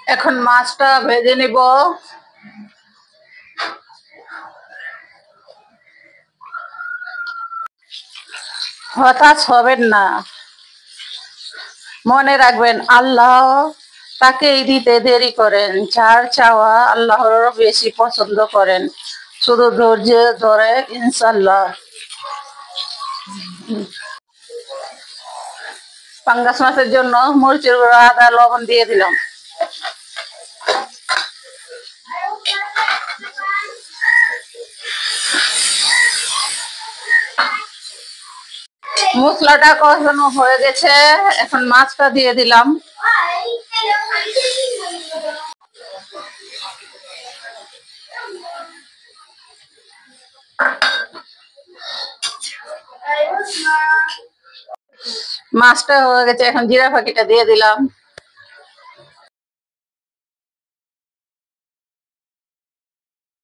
এখন মাছটা ভেজে নিব। হতাশ হবেন না, মনে রাখবেন আল্লাহ তাকেই দিতে দেরি করেন, যার চাওয়া আল্লাহর বেশি পছন্দ করেন। শুধু ধৈর্য ধরে ইনশাল্লাহ। পাঙ্গাস মাছের জন্য মরিচের গুঁড়া, আদা, লবণ দিয়ে দিলাম। মশলাটা কষানো হয়ে গেছে, এখন মাছটা দিয়ে দিলাম। মাছটা হয়ে গেছে, এখন জিরা ফাঁকিটা দিয়ে দিলাম।